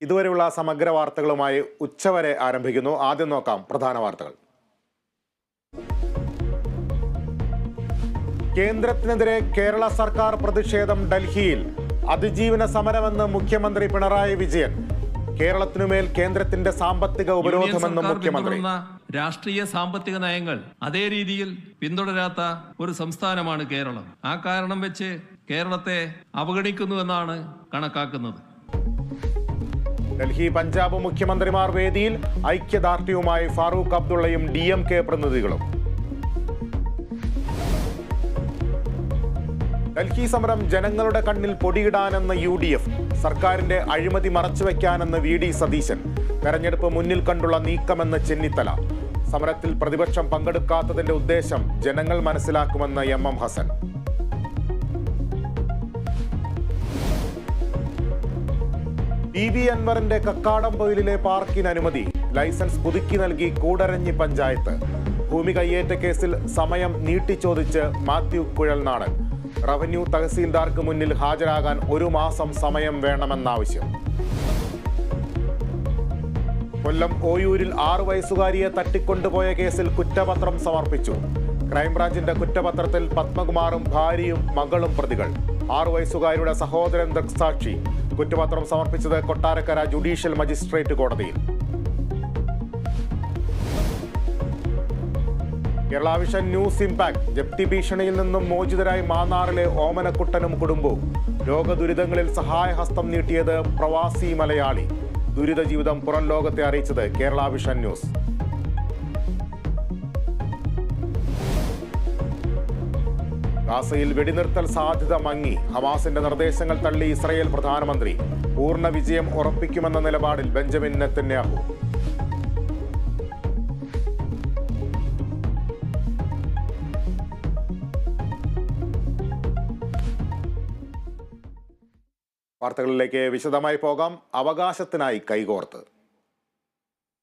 ഇതുവരെയുള്ള സമഗ്ര വാർത്തകളുമായി ഉച്ചവരെ ആരംഭിക്കുന്നു. ആദ്യം നോക്കാം പ്രധാന വാർത്തകൾ. കേന്ദ്രത്തിനെതിരെ കേരള സർക്കാർ പ്രതിഷേധം ഡൽഹിയിൽ. അതിജീവന സമരമെന്ന് മുഖ്യമന്ത്രി പിണറായി വിജയൻ. കേരളത്തിനുമേൽ കേന്ദ്രത്തിന്റെ സാമ്പത്തിക ഉപരോധമെന്ന് മുഖ്യമന്ത്രി. രാഷ്ട്രീയ സാമ്പത്തിക നയങ്ങൾ അതേ രീതിയിൽ പിന്തുടരാത്ത ഒരു സംസ്ഥാനമാണ് കേരളം. ആ കാരണം വെച്ച് കേരളത്തെ അവഗണിക്കുന്നുവെന്നാണ് കണക്കാക്കുന്നത്. ഡൽഹി പഞ്ചാബ് മുഖ്യമന്ത്രിമാർ വേദിയിൽ. ഐക്യദാർഢ്യവുമായി ഫാറൂഖ് അബ്ദുള്ളയും DMK പ്രതിനിധികളും. ഡൽഹി സമരം ജനങ്ങളുടെ കണ്ണിൽ പൊടിയിടാനെന്ന് UDF. സർക്കാരിന്റെ അഴിമതി മറച്ചുവെക്കാനെന്ന് VD സതീശൻ. തെരഞ്ഞെടുപ്പ് മുന്നിൽ കണ്ടുള്ള നീക്കമെന്ന് ചെന്നിത്തല. സമരത്തിൽ പ്രതിപക്ഷം പങ്കെടുക്കാത്തതിന്റെ ഉദ്ദേശം ജനങ്ങൾ മനസ്സിലാക്കുമെന്ന് MM ഹസൻ. PV അൻവറിന്റെ കക്കാടംപൊയിലിലെ പാർക്കിന് അനുമതി. ലൈസൻസ് പുതുക്കി നൽകി കൂടരഞ്ഞി പഞ്ചായത്ത്. ഭൂമി കയ്യേറ്റ കേസിൽ സമയം നീട്ടിച്ചോദിച്ച് മാത്യു കുഴൽനാടൻ. റവന്യൂ തഹസീൽദാർക്ക് മുന്നിൽ ഹാജരാകാൻ 1 മാസം സമയം വേണമെന്നാവശ്യം. കൊല്ലം ഓയൂരിൽ 6 വയസ്സുകാരിയെ തട്ടിക്കൊണ്ടുപോയ കേസിൽ കുറ്റപത്രം സമർപ്പിച്ചു. ക്രൈംബ്രാഞ്ചിന്റെ കുറ്റപത്രത്തിൽ പത്മകുമാറും ഭാര്യയും മകളും പ്രതികൾ. 6 വയസ്സുകാരിയുടെ സഹോദരൻ ദൃക്സാക്ഷി. കുറ്റപത്രം സമർപ്പിച്ചത് കൊട്ടാരക്കര ജുഡീഷ്യൽ മജിസ്ട്രേറ്റ് കോടതിയിൽ. Kerala vision news impact. ജപ്തി ഭീഷണിയിൽ നിന്നും മോചിതരായി മാന്നാറിലെ ഓമനക്കുട്ടനും കുടുംബവും. രോഗദുരിതങ്ങളിൽ സഹായഹസ്തം നീട്ടിയത് പ്രവാസി മലയാളി. ദുരിത ജീവിതം പുറം ലോകത്തെ അറിയിച്ചത് കേരള വിഷൻ ന്യൂസ്. ഗാസയിൽ വെടിനിർത്തൽ സാധ്യത മങ്ങി. ഹമാസിന്റെ നിർദ്ദേശങ്ങൾ തള്ളി ഇസ്രയേൽ പ്രധാനമന്ത്രി. പൂർണ്ണ വിജയം ഉറപ്പിക്കുമെന്ന നിലപാടിൽ ബെഞ്ചമിൻ നെതന്യാഹു. വാർത്തകളിലേക്ക് വിശദമായി പോകാം. അവകാശത്തിനായി കൈകോർത്ത്.